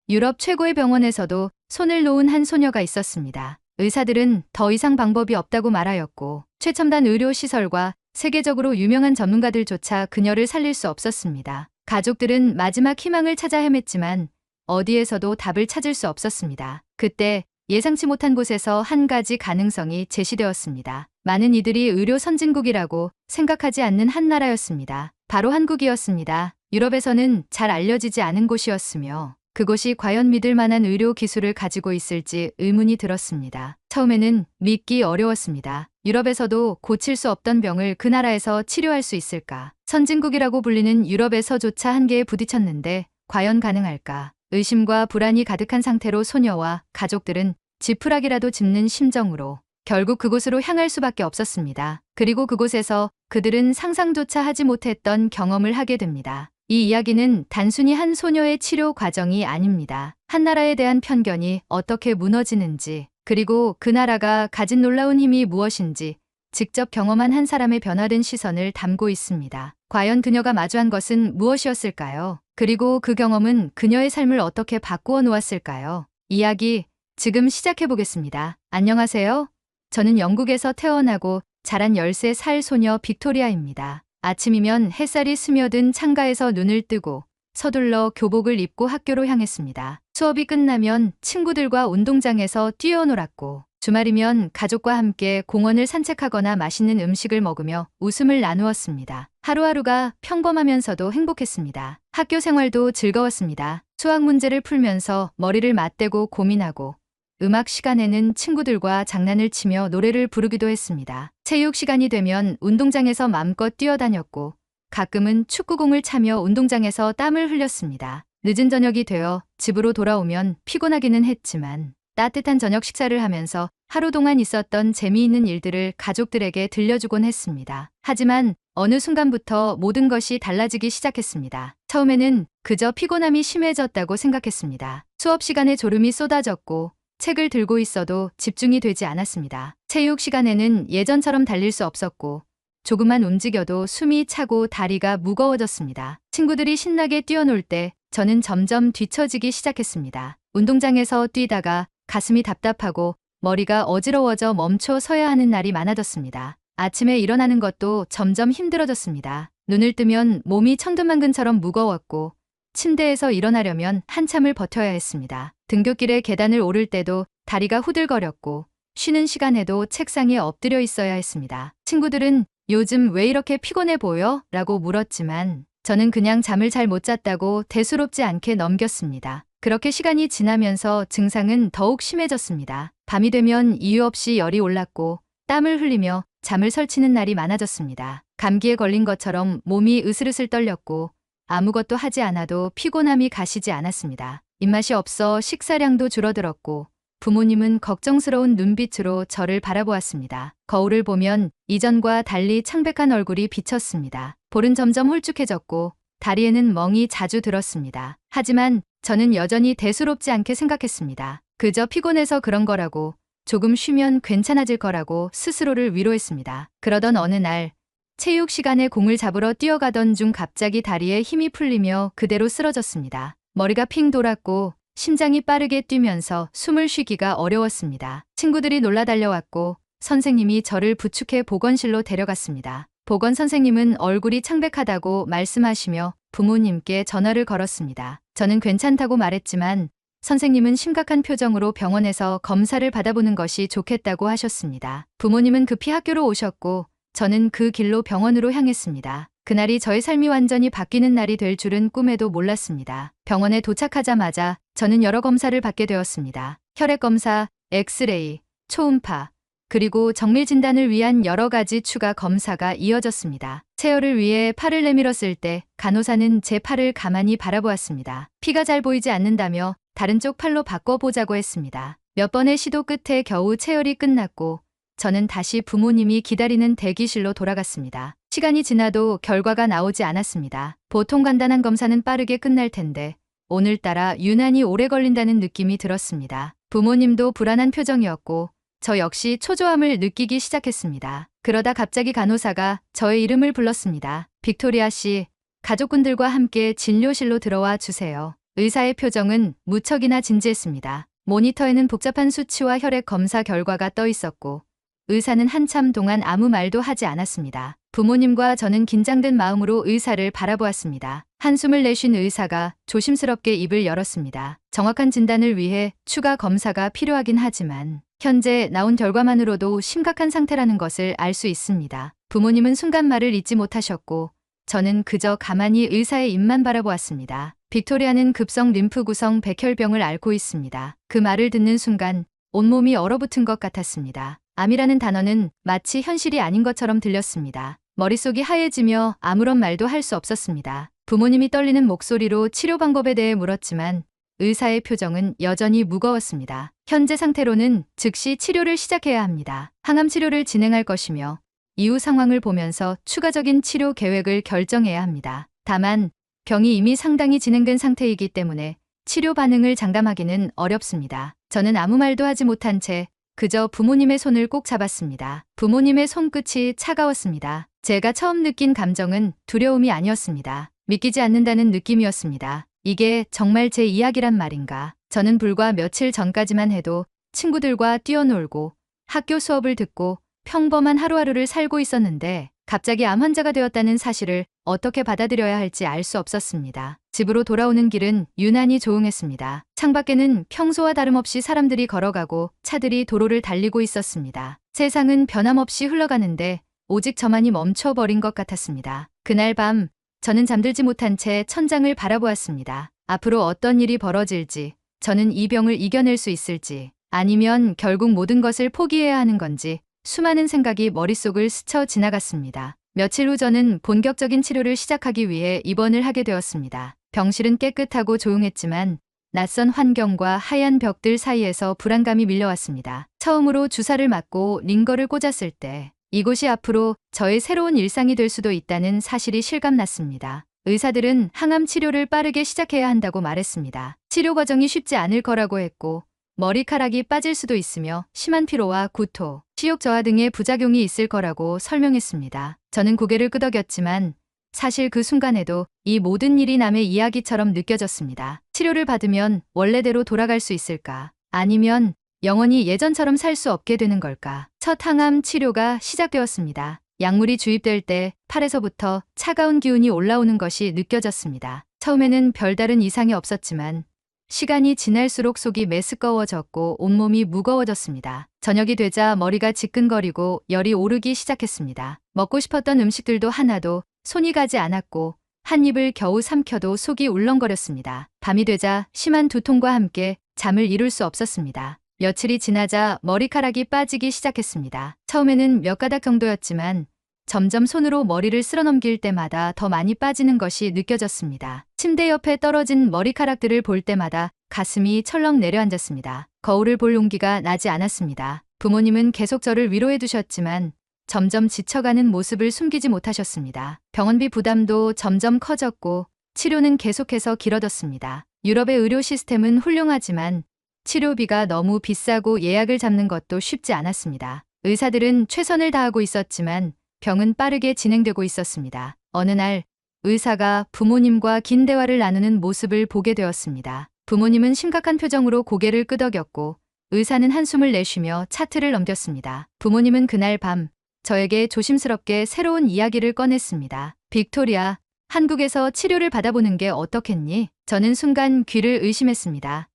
유럽 최고의 병원에서도 손을 놓은 한 소녀가 있었습니다. 의사들은 더 이상 방법이 없다고 말하였고 최첨단 의료시설과 세계적으로 유명한 전문가들조차 그녀를 살릴 수 없었습니다. 가족들은 마지막 희망을 찾아 헤맸지만 어디에서도 답을 찾을 수 없었습니다. 그때 예상치 못한 곳에서 한 가지 가능성이 제시되었습니다. 많은 이들이 의료 선진국이라고 생각하지 않는 한 나라였습니다. 바로 한국이었습니다. 유럽에서는 잘 알려지지 않은 곳이었으며 그곳이 과연 믿을 만한 의료 기술을 가지고 있을지 의문이 들었습니다. 처음에는 믿기 어려웠습니다. 유럽에서도 고칠 수 없던 병을 그 나라에서 치료할 수 있을까? 선진국이라고 불리는 유럽에서조차 한계에 부딪혔는데 과연 가능할까? 의심과 불안이 가득한 상태로 소녀와 가족들은 지푸라기라도 짚는 심정으로 결국 그곳으로 향할 수밖에 없었습니다. 그리고 그곳에서 그들은 상상조차 하지 못했던 경험을 하게 됩니다. 이 이야기는 단순히 한 소녀의 치료 과정이 아닙니다. 한 나라에 대한 편견이 어떻게 무너지는지, 그리고 그 나라가 가진 놀라운 힘이 무엇인지 직접 경험한 한 사람의 변화된 시선을 담고 있습니다. 과연 그녀가 마주한 것은 무엇이었을까요? 그리고 그 경험은 그녀의 삶을 어떻게 바꾸어 놓았을까요? 이야기 지금 시작해 보겠습니다. 안녕하세요. 저는 영국에서 태어나고 자란 13살 소녀 빅토리아입니다. 아침이면 햇살이 스며든 창가에서 눈을 뜨고 서둘러 교복을 입고 학교로 향했습니다. 수업이 끝나면 친구들과 운동장에서 뛰어놀았고 주말이면 가족과 함께 공원을 산책하거나 맛있는 음식을 먹으며 웃음을 나누었습니다. 하루하루가 평범하면서도 행복했습니다. 학교 생활도 즐거웠습니다. 수학 문제를 풀면서 머리를 맞대고 고민하고 음악 시간에는 친구들과 장난을 치며 노래를 부르기도 했습니다. 체육 시간이 되면 운동장에서 마음껏 뛰어다녔고 가끔은 축구공을 차며 운동장에서 땀을 흘렸습니다. 늦은 저녁이 되어 집으로 돌아오면 피곤하기는 했지만 따뜻한 저녁 식사를 하면서 하루 동안 있었던 재미있는 일들을 가족들에게 들려주곤 했습니다. 하지만 어느 순간부터 모든 것이 달라지기 시작했습니다. 처음에는 그저 피곤함이 심해졌다고 생각했습니다. 수업 시간에 졸음이 쏟아졌고 책을 들고 있어도 집중이 되지 않았습니다. 체육 시간에는 예전처럼 달릴 수 없었고 조금만 움직여도 숨이 차고 다리가 무거워졌습니다. 친구들이 신나게 뛰어놀 때 저는 점점 뒤처지기 시작했습니다. 운동장에서 뛰다가 가슴이 답답하고 머리가 어지러워져 멈춰 서야 하는 날이 많아졌습니다. 아침에 일어나는 것도 점점 힘들어졌습니다. 눈을 뜨면 몸이 천근만근처럼 무거웠고 침대에서 일어나려면 한참을 버텨야 했습니다. 등굣길에 계단을 오를 때도 다리가 후들거렸고 쉬는 시간에도 책상에 엎드려 있어야 했습니다. 친구들은 요즘 왜 이렇게 피곤해 보여? 라고 물었지만 저는 그냥 잠을 잘 못 잤다고 대수롭지 않게 넘겼습니다. 그렇게 시간이 지나면서 증상은 더욱 심해졌습니다. 밤이 되면 이유 없이 열이 올랐고 땀을 흘리며 잠을 설치는 날이 많아졌습니다. 감기에 걸린 것처럼 몸이 으슬으슬 떨렸고 아무것도 하지 않아도 피곤함이 가시지 않았습니다. 입맛이 없어 식사량도 줄어들었고 부모님은 걱정스러운 눈빛으로 저를 바라보았습니다. 거울을 보면 이전과 달리 창백한 얼굴이 비쳤습니다. 볼은 점점 홀쭉해졌고 다리에는 멍이 자주 들었습니다. 하지만 저는 여전히 대수롭지 않게 생각했습니다. 그저 피곤해서 그런 거라고, 조금 쉬면 괜찮아질 거라고 스스로를 위로했습니다. 그러던 어느 날 체육 시간에 공을 잡으러 뛰어가던 중 갑자기 다리에 힘이 풀리며 그대로 쓰러졌습니다. 머리가 핑 돌았고 심장이 빠르게 뛰면서 숨을 쉬기가 어려웠습니다. 친구들이 놀라 달려왔고 선생님이 저를 부축해 보건실로 데려갔습니다. 보건 선생님은 얼굴이 창백하다고 말씀하시며 부모님께 전화를 걸었습니다. 저는 괜찮다고 말했지만 선생님은 심각한 표정으로 병원에서 검사를 받아보는 것이 좋겠다고 하셨습니다. 부모님은 급히 학교로 오셨고 저는 그 길로 병원으로 향했습니다. 그날이 저의 삶이 완전히 바뀌는 날이 될 줄은 꿈에도 몰랐습니다. 병원에 도착하자마자 저는 여러 검사를 받게 되었습니다. 혈액 검사, 엑스레이, 초음파, 그리고 정밀 진단을 위한 여러 가지 추가 검사가 이어졌습니다. 체열을 위해 팔을 내밀었을 때 간호사는 제 팔을 가만히 바라보았습니다. 피가 잘 보이지 않는다며 다른 쪽 팔로 바꿔보자고 했습니다. 몇 번의 시도 끝에 겨우 체열이 끝났고 저는 다시 부모님이 기다리는 대기실로 돌아갔습니다. 시간이 지나도 결과가 나오지 않았습니다. 보통 간단한 검사는 빠르게 끝날 텐데 오늘따라 유난히 오래 걸린다는 느낌이 들었습니다. 부모님도 불안한 표정이었고 저 역시 초조함을 느끼기 시작했습니다. 그러다 갑자기 간호사가 저의 이름을 불렀습니다. 빅토리아 씨, 가족분들과 함께 진료실로 들어와 주세요. 의사의 표정은 무척이나 진지했습니다. 모니터에는 복잡한 수치와 혈액 검사 결과가 떠 있었고 의사는 한참 동안 아무 말도 하지 않았습니다. 부모님과 저는 긴장된 마음으로 의사를 바라보았습니다. 한숨을 내쉰 의사가 조심스럽게 입을 열었습니다. 정확한 진단을 위해 추가 검사가 필요하긴 하지만 현재 나온 결과만으로도 심각한 상태라는 것을 알 수 있습니다. 부모님은 순간 말을 잇지 못하셨고 저는 그저 가만히 의사의 입만 바라보았습니다. 빅토리아는 급성 림프 구성 백혈병을 앓고 있습니다. 그 말을 듣는 순간 온몸이 얼어붙은 것 같았습니다. 암이라는 단어는 마치 현실이 아닌 것처럼 들렸습니다. 머릿속이 하얘지며 아무런 말도 할 수 없었습니다. 부모님이 떨리는 목소리로 치료 방법에 대해 물었지만 의사의 표정은 여전히 무거웠습니다. 현재 상태로는 즉시 치료를 시작해야 합니다. 항암 치료를 진행할 것이며 이후 상황을 보면서 추가적인 치료 계획을 결정해야 합니다. 다만 병이 이미 상당히 진행된 상태이기 때문에 치료 반응을 장담하기는 어렵습니다. 저는 아무 말도 하지 못한 채 그저 부모님의 손을 꼭 잡았습니다. 부모님의 손끝이 차가웠습니다. 제가 처음 느낀 감정은 두려움이 아니었습니다. 믿기지 않는다는 느낌이었습니다. 이게 정말 제 이야기란 말인가? 저는 불과 며칠 전까지만 해도 친구들과 뛰어놀고 학교 수업을 듣고 평범한 하루하루를 살고 있었는데 갑자기 암 환자가 되었다는 사실을 어떻게 받아들여야 할지 알 수 없었습니다. 집으로 돌아오는 길은 유난히 조용했습니다. 창밖에는 평소와 다름없이 사람들이 걸어가고 차들이 도로를 달리고 있었습니다. 세상은 변함없이 흘러가는데 오직 저만이 멈춰버린 것 같았습니다. 그날 밤 저는 잠들지 못한 채 천장을 바라보았습니다. 앞으로 어떤 일이 벌어질지, 저는 이 병을 이겨낼 수 있을지, 아니면 결국 모든 것을 포기해야 하는 건지 수많은 생각이 머릿속을 스쳐 지나갔습니다. 며칠 후 저는 본격적인 치료를 시작하기 위해 입원을 하게 되었습니다. 병실은 깨끗하고 조용했지만 낯선 환경과 하얀 벽들 사이에서 불안감이 밀려왔습니다. 처음으로 주사를 맞고 링거를 꽂았을 때 이곳이 앞으로 저의 새로운 일상이 될 수도 있다는 사실이 실감났습니다. 의사들은 항암 치료를 빠르게 시작해야 한다고 말했습니다. 치료 과정이 쉽지 않을 거라고 했고 머리카락이 빠질 수도 있으며 심한 피로와 구토, 식욕 저하 등의 부작용이 있을 거라고 설명했습니다. 저는 고개를 끄덕였지만 사실 그 순간에도 이 모든 일이 남의 이야기처럼 느껴졌습니다. 치료를 받으면 원래대로 돌아갈 수 있을까? 아니면 영원히 예전처럼 살 수 없게 되는 걸까? 첫 항암 치료가 시작되었습니다. 약물이 주입될 때 팔에서부터 차가운 기운이 올라오는 것이 느껴졌습니다. 처음에는 별다른 이상이 없었지만 시간이 지날수록 속이 메스꺼워졌고 온몸이 무거워졌습니다. 저녁이 되자 머리가 지끈거리고 열이 오르기 시작했습니다. 먹고 싶었던 음식들도 하나도 손이 가지 않았고 한 입을 겨우 삼켜도 속이 울렁거렸습니다. 밤이 되자 심한 두통과 함께 잠을 이룰 수 없었습니다. 며칠이 지나자 머리카락이 빠지기 시작했습니다. 처음에는 몇 가닥 정도였지만 점점 손으로 머리를 쓸어넘길 때마다 더 많이 빠지는 것이 느껴졌습니다. 침대 옆에 떨어진 머리카락들을 볼 때마다 가슴이 철렁 내려앉았습니다. 거울을 볼 용기가 나지 않았습니다. 부모님은 계속 저를 위로해 두셨지만 점점 지쳐가는 모습을 숨기지 못하셨습니다. 병원비 부담도 점점 커졌고 치료는 계속해서 길어졌습니다. 유럽의 의료 시스템은 훌륭하지만 치료비가 너무 비싸고 예약을 잡는 것도 쉽지 않았습니다. 의사들은 최선을 다하고 있었지만 병은 빠르게 진행되고 있었습니다. 어느 날 의사가 부모님과 긴 대화를 나누는 모습을 보게 되었습니다. 부모님은 심각한 표정으로 고개를 끄덕였고 의사는 한숨을 내쉬며 차트를 넘겼습니다. 부모님은 그날 밤 저에게 조심스럽게 새로운 이야기를 꺼냈습니다. 빅토리아, 한국에서 치료를 받아보는 게 어떻겠니? 저는 순간 귀를 의심했습니다.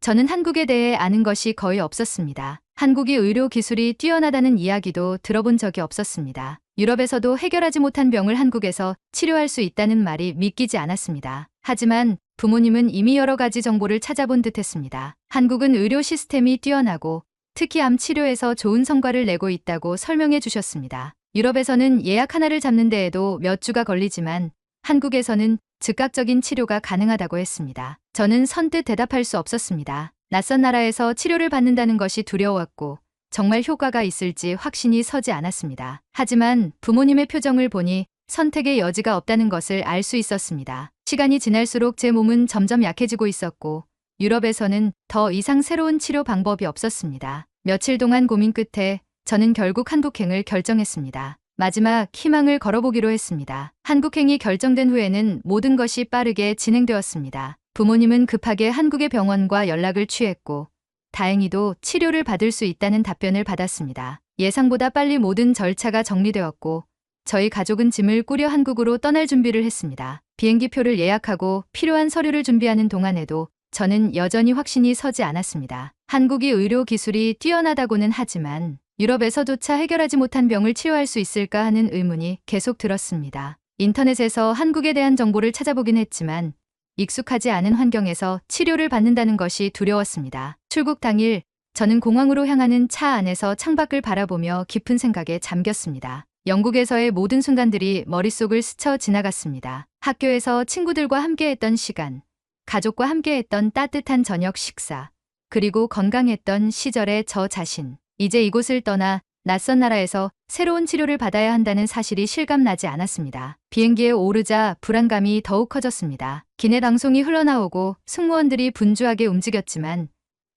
저는 한국에 대해 아는 것이 거의 없었습니다. 한국의 의료 기술이 뛰어나다는 이야기도 들어본 적이 없었습니다. 유럽에서도 해결하지 못한 병을 한국에서 치료할 수 있다는 말이 믿기지 않았습니다. 하지만 부모님은 이미 여러 가지 정보를 찾아본 듯했습니다. 한국은 의료 시스템이 뛰어나고 특히 암 치료에서 좋은 성과를 내고 있다고 설명해 주셨습니다. 유럽에서는 예약 하나를 잡는 데에도 몇 주가 걸리지만 한국에서는 즉각적인 치료가 가능하다고 했습니다. 저는 선뜻 대답할 수 없었습니다. 낯선 나라에서 치료를 받는다는 것이 두려웠고 정말 효과가 있을지 확신이 서지 않았습니다. 하지만 부모님의 표정을 보니 선택의 여지가 없다는 것을 알 수 있었습니다. 시간이 지날수록 제 몸은 점점 약해지고 있었고 유럽에서는 더 이상 새로운 치료 방법이 없었습니다. 며칠 동안 고민 끝에 저는 결국 한국행을 결정했습니다. 마지막 희망을 걸어보기로 했습니다. 한국행이 결정된 후에는 모든 것이 빠르게 진행되었습니다. 부모님은 급하게 한국의 병원과 연락을 취했고 다행히도 치료를 받을 수 있다는 답변을 받았습니다. 예상보다 빨리 모든 절차가 정리되었고 저희 가족은 짐을 꾸려 한국으로 떠날 준비를 했습니다. 비행기표를 예약하고 필요한 서류를 준비하는 동안에도 저는 여전히 확신이 서지 않았습니다. 한국이 의료 기술이 뛰어나다고는 하지만 유럽에서조차 해결하지 못한 병을 치료할 수 있을까 하는 의문이 계속 들었습니다. 인터넷에서 한국에 대한 정보를 찾아보긴 했지만 익숙하지 않은 환경에서 치료를 받는다는 것이 두려웠습니다. 출국 당일 저는 공항으로 향하는 차 안에서 창밖을 바라보며 깊은 생각에 잠겼습니다. 영국에서의 모든 순간들이 머릿속을 스쳐 지나갔습니다. 학교에서 친구들과 함께했던 시간, 가족과 함께했던 따뜻한 저녁 식사, 그리고 건강했던 시절의 저 자신. 이제 이곳을 떠나 낯선 나라에서 새로운 치료를 받아야 한다는 사실이 실감나지 않았습니다. 비행기에 오르자 불안감이 더욱 커졌습니다. 기내 방송이 흘러나오고 승무원들이 분주하게 움직였지만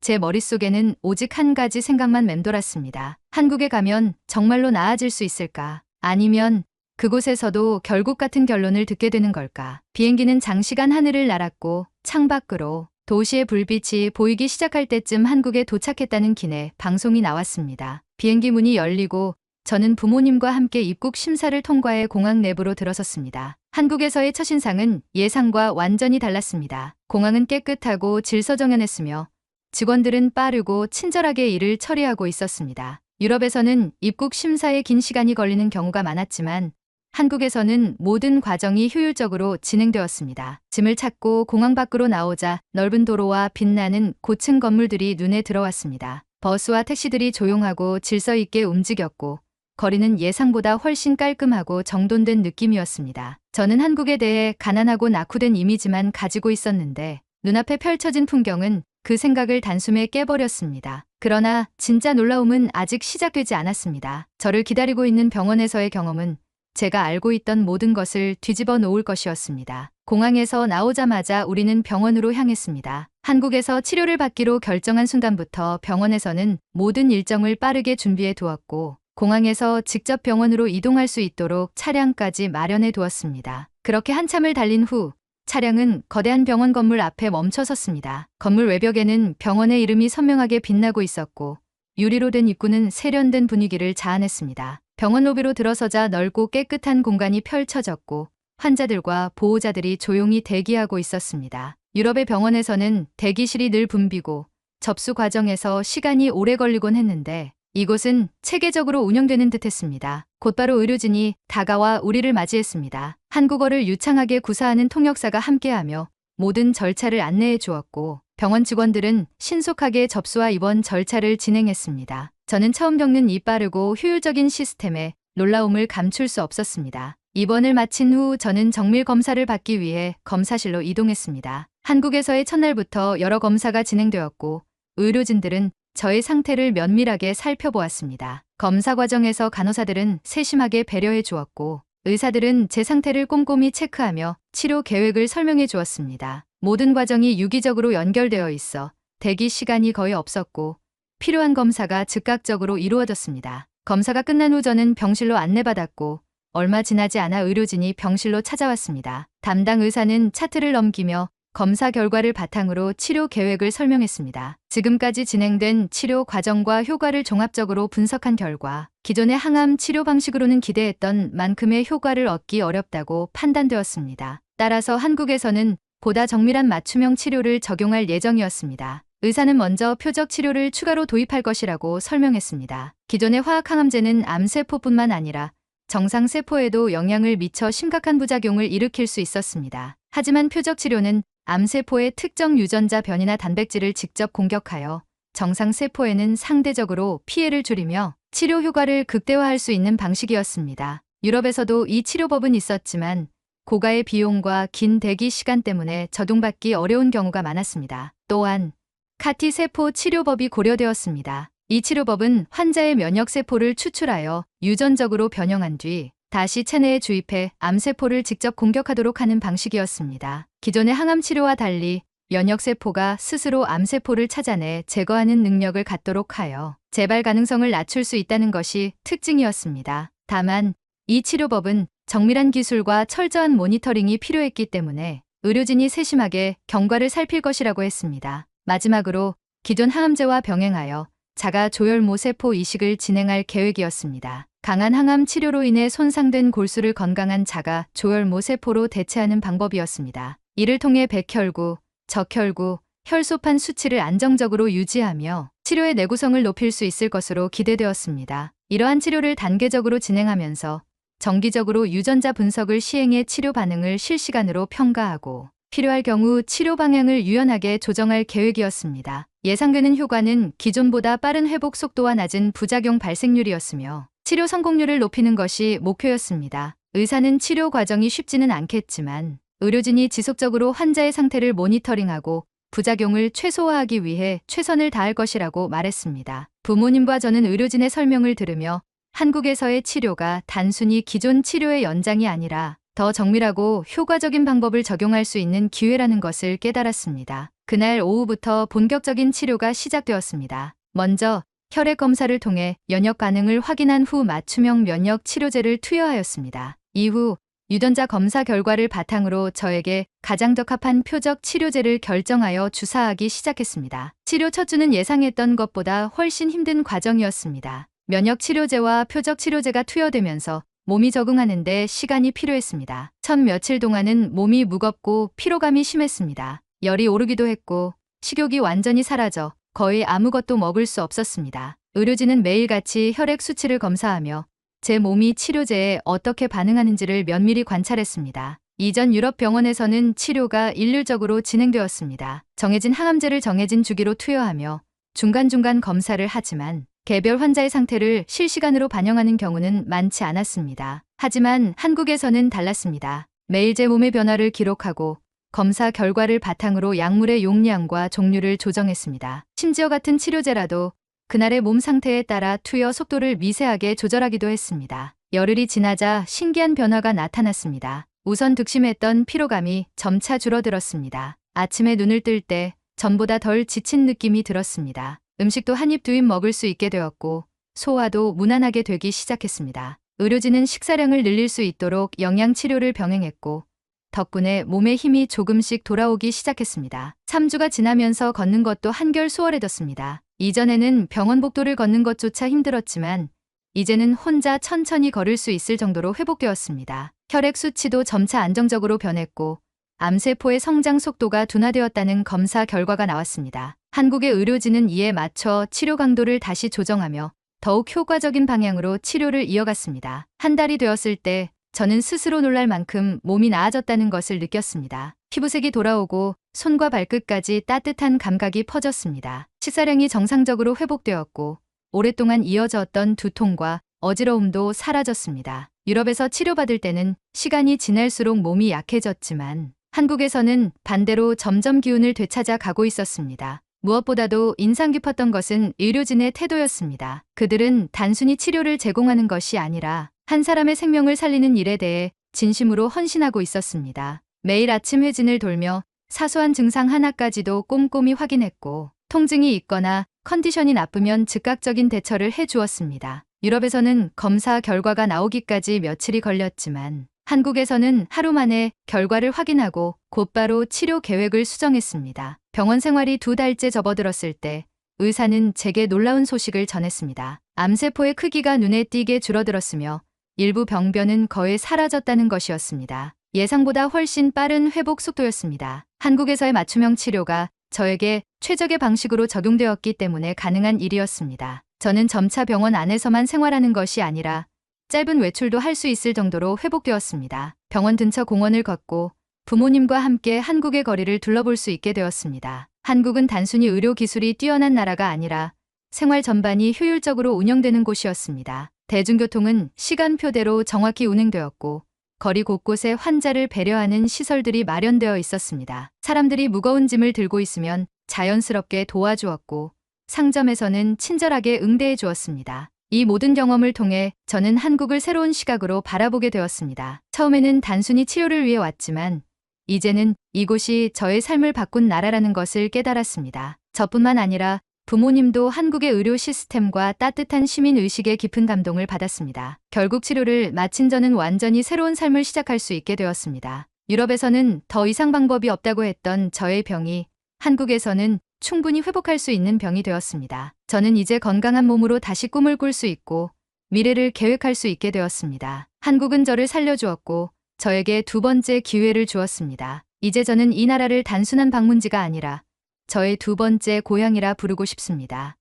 제 머릿속에는 오직 한 가지 생각만 맴돌았습니다. 한국에 가면 정말로 나아질 수 있을까? 아니면 그곳에서도 결국 같은 결론을 듣게 되는 걸까? 비행기는 장시간 하늘을 날았고 창밖으로 도시의 불빛이 보이기 시작할 때쯤 한국에 도착했다는 기내 방송이 나왔습니다. 비행기 문이 열리고 저는 부모님과 함께 입국 심사를 통과해 공항 내부로 들어섰습니다. 한국에서의 첫인상은 예상과 완전히 달랐습니다. 공항은 깨끗하고 질서정연했으며 직원들은 빠르고 친절하게 일을 처리하고 있었습니다. 유럽에서는 입국 심사에 긴 시간이 걸리는 경우가 많았지만 한국에서는 모든 과정이 효율적으로 진행되었습니다. 짐을 찾고 공항 밖으로 나오자 넓은 도로와 빛나는 고층 건물들이 눈에 들어왔습니다. 버스와 택시들이 조용하고 질서 있게 움직였고 거리는 예상보다 훨씬 깔끔하고 정돈된 느낌이었습니다. 저는 한국에 대해 가난하고 낙후된 이미지만 가지고 있었는데 눈앞에 펼쳐진 풍경은 그 생각을 단숨에 깨버렸습니다. 그러나 진짜 놀라움은 아직 시작되지 않았습니다. 저를 기다리고 있는 병원에서의 경험은 제가 알고 있던 모든 것을 뒤집어 놓을 것이었습니다. 공항에서 나오자마자 우리는 병원으로 향했습니다. 한국에서 치료를 받기로 결정한 순간부터 병원에서는 모든 일정을 빠르게 준비해 두었고 공항에서 직접 병원으로 이동할 수 있도록 차량까지 마련해 두었습니다. 그렇게 한참을 달린 후 차량은 거대한 병원 건물 앞에 멈춰 섰습니다. 건물 외벽에는 병원의 이름이 선명하게 빛나고 있었고 유리로 된 입구는 세련된 분위기를 자아냈습니다. 병원 로비로 들어서자 넓고 깨끗한 공간이 펼쳐졌고 환자들과 보호자들이 조용히 대기하고 있었습니다. 유럽의 병원에서는 대기실이 늘 붐비고 접수 과정에서 시간이 오래 걸리곤 했는데 이곳은 체계적으로 운영되는 듯했습니다. 곧바로 의료진이 다가와 우리를 맞이했습니다. 한국어를 유창하게 구사하는 통역사가 함께하며 모든 절차를 안내해 주었고 병원 직원들은 신속하게 접수와 입원 절차를 진행했습니다. 저는 처음 겪는 이 빠르고 효율적인 시스템에 놀라움을 감출 수 없었습니다. 입원을 마친 후 저는 정밀 검사를 받기 위해 검사실로 이동했습니다. 한국에서의 첫날부터 여러 검사가 진행되었고 의료진들은 저의 상태를 면밀하게 살펴보았습니다. 검사 과정에서 간호사들은 세심하게 배려해 주었고 의사들은 제 상태를 꼼꼼히 체크하며 치료 계획을 설명해 주었습니다. 모든 과정이 유기적으로 연결되어 있어 대기 시간이 거의 없었고 필요한 검사가 즉각적으로 이루어졌습니다. 검사가 끝난 후 저는 병실로 안내받았고 얼마 지나지 않아 의료진이 병실로 찾아왔습니다. 담당 의사는 차트를 넘기며 검사 결과를 바탕으로 치료 계획을 설명했습니다. 지금까지 진행된 치료 과정과 효과를 종합적으로 분석한 결과 기존의 항암 치료 방식으로는 기대했던 만큼의 효과를 얻기 어렵다고 판단되었습니다. 따라서 한국에서는 보다 정밀한 맞춤형 치료를 적용할 예정이었습니다. 의사는 먼저 표적 치료를 추가로 도입할 것이라고 설명했습니다. 기존의 화학항암제는 암세포뿐만 아니라 정상세포에도 영향을 미쳐 심각한 부작용을 일으킬 수 있었습니다. 하지만 표적 치료는 암세포의 특정 유전자 변이나 단백질을 직접 공격하여 정상세포에는 상대적으로 피해를 줄이며 치료 효과를 극대화할 수 있는 방식이었습니다. 유럽에서도 이 치료법은 있었지만 고가의 비용과 긴 대기 시간 때문에 적용받기 어려운 경우가 많았습니다. 또한 카티 세포 치료법이 고려되었습니다. 이 치료법은 환자의 면역세포를 추출하여 유전적으로 변형한 뒤 다시 체내에 주입해 암세포를 직접 공격하도록 하는 방식이었습니다. 기존의 항암 치료와 달리 면역세포가 스스로 암세포를 찾아내 제거하는 능력을 갖도록 하여 재발 가능성을 낮출 수 있다는 것이 특징이었습니다. 다만 이 치료법은 정밀한 기술과 철저한 모니터링이 필요했기 때문에 의료진이 세심하게 경과를 살필 것이라고 했습니다. 마지막으로 기존 항암제와 병행하여 자가 조혈모 세포 이식을 진행할 계획이었습니다. 강한 항암 치료로 인해 손상된 골수를 건강한 자가 조혈모 세포로 대체하는 방법이었습니다. 이를 통해 백혈구, 적혈구, 혈소판 수치를 안정적으로 유지하며 치료의 내구성을 높일 수 있을 것으로 기대되었습니다. 이러한 치료를 단계적으로 진행하면서 정기적으로 유전자 분석을 시행해 치료 반응을 실시간으로 평가하고 필요할 경우 치료 방향을 유연하게 조정할 계획이었습니다. 예상되는 효과는 기존보다 빠른 회복 속도와 낮은 부작용 발생률이었으며 치료 성공률을 높이는 것이 목표였습니다. 의사는 치료 과정이 쉽지는 않겠지만 의료진이 지속적으로 환자의 상태를 모니터링하고 부작용을 최소화하기 위해 최선을 다할 것이라고 말했습니다. 부모님과 저는 의료진의 설명을 들으며 한국에서의 치료가 단순히 기존 치료의 연장이 아니라 더 정밀하고 효과적인 방법을 적용할 수 있는 기회라는 것을 깨달았습니다. 그날 오후부터 본격적인 치료가 시작되었습니다. 먼저 혈액 검사를 통해 면역 반응을 확인한 후 맞춤형 면역 치료제를 투여하였습니다. 이후 유전자 검사 결과를 바탕으로 저에게 가장 적합한 표적 치료제를 결정하여 주사하기 시작했습니다. 치료 첫 주는 예상했던 것보다 훨씬 힘든 과정이었습니다. 면역 치료제와 표적 치료제가 투여되면서 몸이 적응하는 데 시간이 필요했습니다. 첫 며칠 동안은 몸이 무겁고 피로감이 심했습니다. 열이 오르기도 했고 식욕이 완전히 사라져 거의 아무것도 먹을 수 없었습니다. 의료진은 매일같이 혈액 수치를 검사하며 제 몸이 치료제에 어떻게 반응하는지를 면밀히 관찰했습니다. 이전 유럽 병원에서는 치료가 일률적으로 진행되었습니다. 정해진 항암제를 정해진 주기로 투여하며 중간중간 검사를 하지만 개별 환자의 상태를 실시간으로 반영하는 경우는 많지 않았습니다. 하지만 한국에서는 달랐습니다. 매일 제 몸의 변화를 기록하고 검사 결과를 바탕으로 약물의 용량과 종류를 조정했습니다. 심지어 같은 치료제라도 그날의 몸 상태에 따라 투여 속도를 미세하게 조절하기도 했습니다. 열흘이 지나자 신기한 변화가 나타났습니다. 우선 득심했던 피로감이 점차 줄어들었습니다. 아침에 눈을 뜰 때 전보다 덜 지친 느낌이 들었습니다. 음식도 한 입 두 입 먹을 수 있게 되었고 소화도 무난하게 되기 시작했습니다. 의료진은 식사량을 늘릴 수 있도록 영양치료를 병행했고 덕분에 몸에 힘이 조금씩 돌아오기 시작했습니다. 3주가 지나면서 걷는 것도 한결 수월해졌습니다. 이전에는 병원 복도를 걷는 것조차 힘들었지만 이제는 혼자 천천히 걸을 수 있을 정도로 회복되었습니다. 혈액 수치도 점차 안정적으로 변했고 암세포의 성장 속도가 둔화되었다는 검사 결과가 나왔습니다. 한국의 의료진은 이에 맞춰 치료 강도를 다시 조정하며 더욱 효과적인 방향으로 치료를 이어갔습니다. 한 달이 되었을 때 저는 스스로 놀랄 만큼 몸이 나아졌다는 것을 느꼈습니다. 피부색이 돌아오고 손과 발끝까지 따뜻한 감각이 퍼졌습니다. 식사량이 정상적으로 회복되었고 오랫동안 이어졌던 두통과 어지러움도 사라졌습니다. 유럽에서 치료받을 때는 시간이 지날수록 몸이 약해졌지만 한국에서는 반대로 점점 기운을 되찾아 가고 있었습니다. 무엇보다도 인상 깊었던 것은 의료진의 태도였습니다. 그들은 단순히 치료를 제공하는 것이 아니라 한 사람의 생명을 살리는 일에 대해 진심으로 헌신하고 있었습니다. 매일 아침 회진을 돌며 사소한 증상 하나까지도 꼼꼼히 확인했고 통증이 있거나 컨디션이 나쁘면 즉각적인 대처를 해주었습니다. 유럽에서는 검사 결과가 나오기까지 며칠이 걸렸지만 한국에서는 하루 만에 결과를 확인하고 곧바로 치료 계획을 수정했습니다. 병원 생활이 2달째 접어들었을 때 의사는 제게 놀라운 소식을 전했습니다. 암세포의 크기가 눈에 띄게 줄어들었으며 일부 병변은 거의 사라졌다는 것이었습니다. 예상보다 훨씬 빠른 회복 속도였습니다. 한국에서의 맞춤형 치료가 저에게 최적의 방식으로 적용되었기 때문에 가능한 일이었습니다. 저는 점차 병원 안에서만 생활하는 것이 아니라 짧은 외출도 할 수 있을 정도로 회복되었습니다. 병원 근처 공원을 걷고 부모님과 함께 한국의 거리를 둘러볼 수 있게 되었습니다. 한국은 단순히 의료 기술이 뛰어난 나라가 아니라 생활 전반이 효율적으로 운영되는 곳이었습니다. 대중교통은 시간표대로 정확히 운행되었고 거리 곳곳에 환자를 배려하는 시설들이 마련되어 있었습니다. 사람들이 무거운 짐을 들고 있으면 자연스럽게 도와주었고 상점에서는 친절하게 응대해 주었습니다. 이 모든 경험을 통해 저는 한국을 새로운 시각으로 바라보게 되었습니다. 처음에는 단순히 치료를 위해 왔지만 이제는 이곳이 저의 삶을 바꾼 나라라는 것을 깨달았습니다. 저뿐만 아니라 부모님도 한국의 의료 시스템과 따뜻한 시민 의식에 깊은 감동을 받았습니다. 결국 치료를 마친 저는 완전히 새로운 삶을 시작할 수 있게 되었습니다. 유럽에서는 더 이상 방법이 없다고 했던 저의 병이 한국에서는 충분히 회복할 수 있는 병이 되었습니다. 저는 이제 건강한 몸으로 다시 꿈을 꿀 수 있고 미래를 계획할 수 있게 되었습니다. 한국은 저를 살려주었고 저에게 두 번째 기회를 주었습니다. 이제 저는 이 나라를 단순한 방문지가 아니라 저의 두 번째 고향이라 부르고 싶습니다.